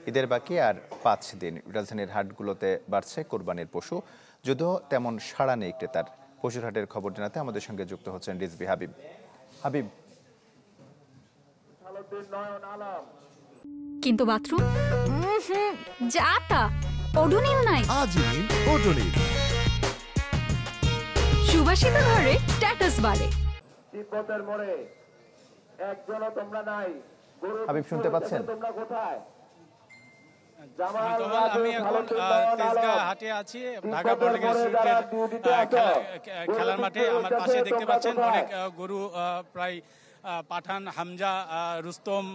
ঈদের বাকি আর 5 দিন। রাজধানীর হাটগুলোতে বাড়ছে কোরবানির পশু, যদিও তেমন সাড়া নেই ক্রেতার। পশুর হাটের খবর জানাতে আমাদের সঙ্গে যুক্ত হচ্ছেন রিজভী হাবিব। হাবিব, কিন্তু বাথরুম যা তা ওডোনিল নাই। আজই নিন ওডোনিল। সুবাসিত ঘরে স্ট্যাটাস বাড়ে। তিব্বতের মোড়ে একজনও তোমরা নাই। হাবিব শুনতে পাচ্ছেন? তোমরা কোথায়? আমি এখন তেজগাঁ হাটে আছি, ঢাকা বর্ডার খেলার মাঠে। আমার পাশে দেখতে পাচ্ছেন অনেক গরু, প্রায় পাঠান, হামজা, রুস্তম,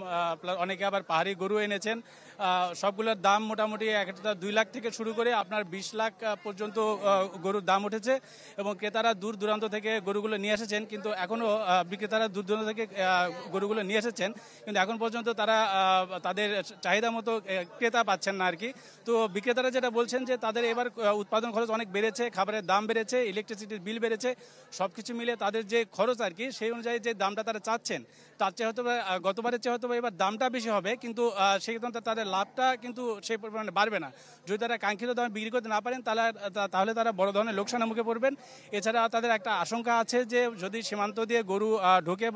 অনেকে আবার পাহাড়ি গরু এনেছেন। সবগুলোর দাম মোটামুটি একটা 2 লাখ থেকে শুরু করে আপনার 20 লাখ পর্যন্ত গরুর দাম উঠেছে এবং ক্রেতারা দূর দূরান্ত থেকে গরুগুলো নিয়ে এসেছেন। কিন্তু এখনও বিক্রেতারা দূর দূরান্ত থেকে গরুগুলো নিয়ে এসেছেন, কিন্তু এখন পর্যন্ত তারা তাদের চাহিদা মতো ক্রেতা পাচ্ছেন না আর কি। তো বিক্রেতারা যেটা বলছেন যে তাদের এবার উৎপাদন খরচ অনেক বেড়েছে, খাবারের দাম বেড়েছে, ইলেকট্রিসিটির বিল বেড়েছে, সব কিছু মিলে তাদের যে খরচ আর কি সেই অনুযায়ী যে দামটা তারা চাচ্ছেন তার চেয়ে হয়তো গতবারের চেয়ে হয়তো এবার দামটা বেশি হবে, কিন্তু সেই ক্ষেত্রে তাদের লাভটা কিন্তু সেই পরিমাণে বাড়বে না। যদি তারা কাঙ্ক্ষিত দামে বিক্রি করতে না পারেন তাহলে তারা বড় ধরনের লোকসানের মুখে পড়বেন। এছাড়া তাদের একটা আশঙ্কা আছে যে যদি সীমান্ত দিয়ে গরু ঢোকে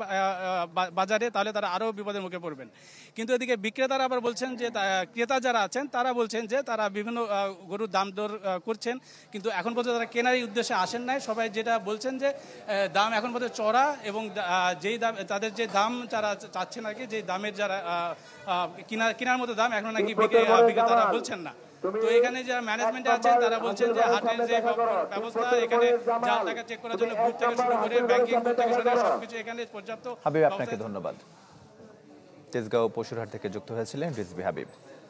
বাজারে তাহলে তারা আরও বিপদের মুখে পড়বেন। কিন্তু এদিকে বিক্রেতারা আবার বলছেন যে ক্রেতা যারা আছেন তারা বলছেন যে তারা বিভিন্ন গরুর দাম দর করছেন, কিন্তু এখন পর্যন্ত তারা কেনারই উদ্দেশ্যে আসেন নাই। সবাই যেটা বলছেন যে দাম এখন পর্যন্ত চড়া এবং যেই দাম তাদের যে দাম যারা চাচ্ছেন আর কি, যে দামের যারা কেনার মতো দাম এখন নাকি বিক্রেতারা বলছেন না। তো এখানে যারা ম্যানেজমেন্টে আছেন তারা বলছেন যে হাটের যে ব্যবস্থা, এখানে জাল টাকা চেক করার জন্য বুথ থেকে শুরু করে ব্যাংকিং থেকে শুরু করে সবকিছু এখানে পর্যাপ্ত। হাবিব, আপনাকে ধন্যবাদ। তেজগাঁও পশুর হাট থেকে যুক্ত হয়েছিলেন রিজভী হাবিব।